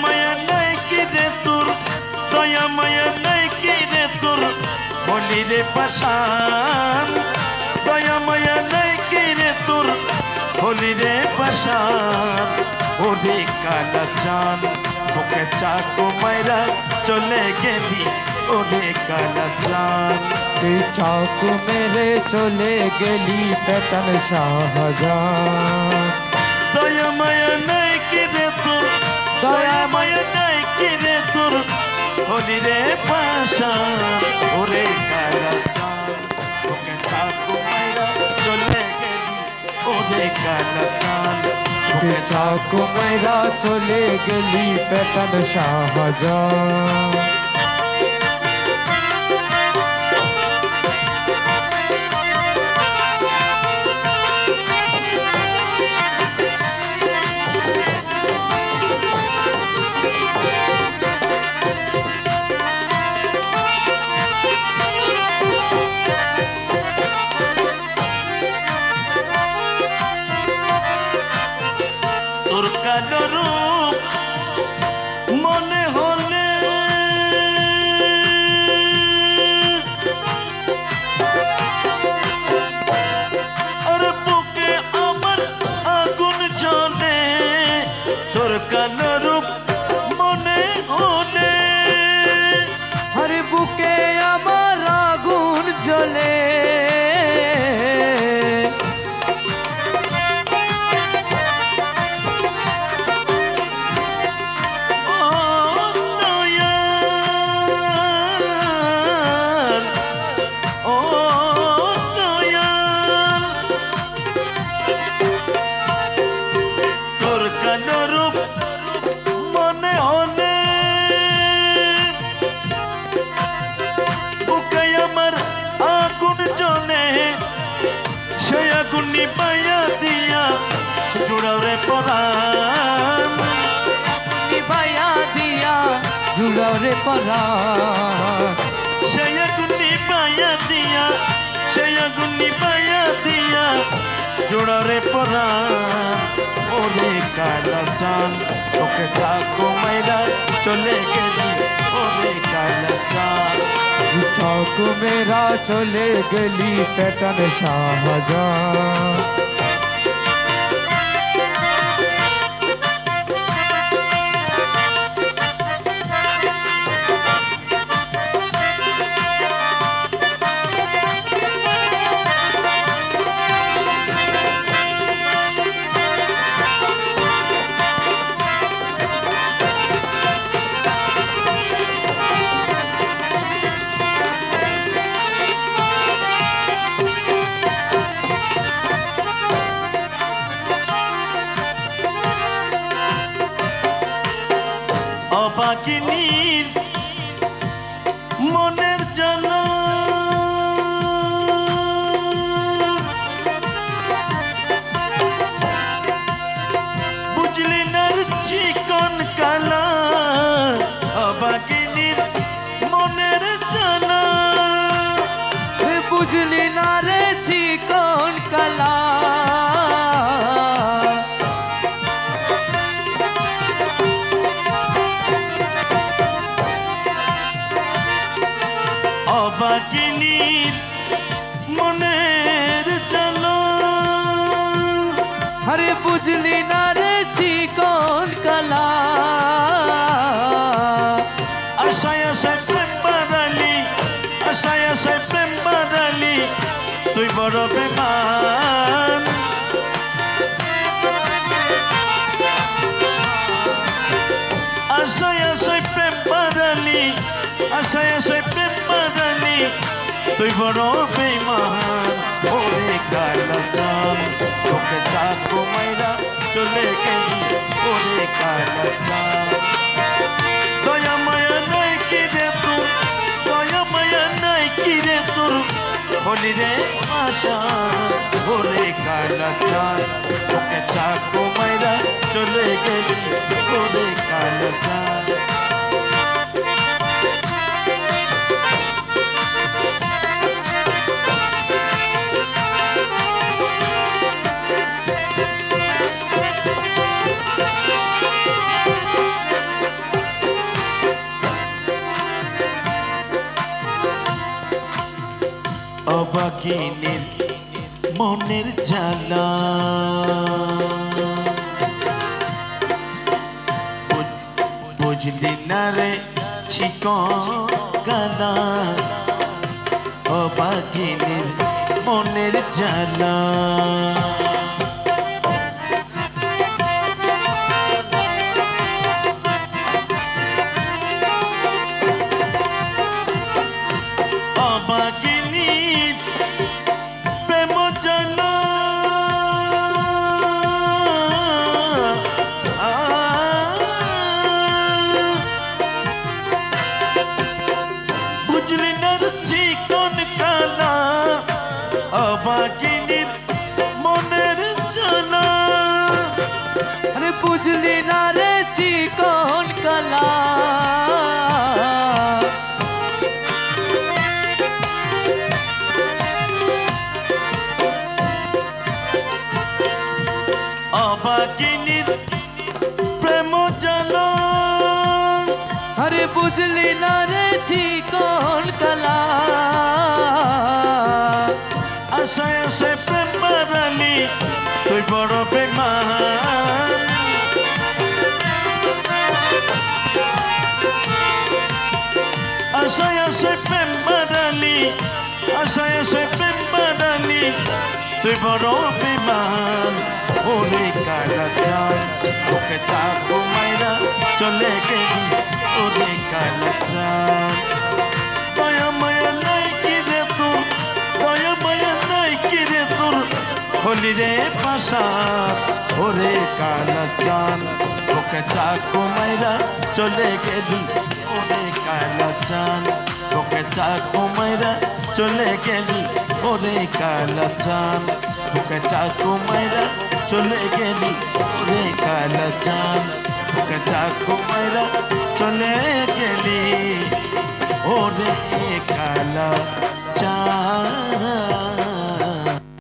মায়া নাই কি রে তোর, দয়া মায়া নাই কি রে তোর, হলি রে পাশান। দয়া মায়া নাই কি রে তোর, হলি রে পাশান। ওরে কালা চান তোকে চাকু মাইরা চলে গেলি, ওরে কালা চান। তুই চাকু মেরে চলে গেলি পেতন শাহজান। দয়া মায়া নাই কি রে তোর, দয়া মায়া নাই কি রে তোর, হলি রে পাশান। ওরে কালা চান তোকে চাকু মাইরা চলে গেলি, ওরে কালা চান। তুই চাকু মেরা চলে গেলি পেতন শাহজান। তোর কালো রূপ মনে হলে আর বুকে আমার আগুন জ্বলে, তোর কালো রূপ মনে হলে। আরে বুকে আমার আগুন জ্বলে, নিবাইয়া দিয়া জুড়াও রে পরাণ, নিবাইয়া দিয়া জুড়াও রে পরাণ। সেই আগুন নিবাইয়া দিয়া, সেই আগুন নিবাইয়া দিয়া জুড়াও রে পরাণ। ওরে কালা চান তোকে চাকু মাইরা চলে গেলি, ওরে কালা চান। চাকু মেরা চলে গেলি পেতন শাহজান। অবাগিনীর মনের জ্বালা বুঝলি না চিকন কালা, অবাগিনীর মনের জ্বালা বুঝলি না রে চিকন কালা। অবাগিনীর মনের জ্বালা, আরে বুঝলি না রে চিকন কালা। আশায় আশায় প্রেম বাড়ালি, আশায় আশায় প্রেম বাড়ালি, তুই বড় বেমান। আশায় আশায় প্রেম বাড়ালি, আশায় আশায় প্রেম বাড়ালি, তুই বড় বেমান। ওরে কালা চান তোকে চাকু মাইরা চলে গেলি, ওরে কালা চান। দয়া মায়া নাই কি রে তোর, দয়া মায়া নাই কি রে তোর, হলি রে পাশান। ওরে কালা চান তোকে চাকু মাইরা চলে গেলি, ওরে কালা চান। অবাগিনীর মনের জ্বালা বুঝলি না রে চিকনা অবাগিনীর মনের জ্বালা অবাগিনীর প্রেম জ্বালা বুঝলি না চিকন কালা অবাগিনীর মনের জ্বালা আরে বুঝলি না রে চিকন কালা অবাগিনীর প্রেম জ্বালা আরে বুঝলি না রে চিকন কালা আশায় আশায় প্রেম বাড়ালি তুই বড় বেমান আশায় আশায় প্রেম বাড়ালি আশায় আশায় প্রেম বাড়ালি তুই বড় বেমান ওরে কালা চাঁদ ওকে চাকু মাইরা চলে গেলি ওরে কালা চাঁদ দয়া মায়া নাই কি রে তোর দয়া মায়া নাই কি রে তোর হলি রে পাশা ওরে কালা চাঁদ ওকে চাকু মাইরা চলে গেলি ওরে কালা চাঁদ ওকে চাকু মাইরা চলে গেলি ওরে কালা চাঁদ ওকে চাকু মাইরা চলে গেলি ওরে কালা চাঁদ ওকে চাকু মাইরা চলে গেলি ওরে কালা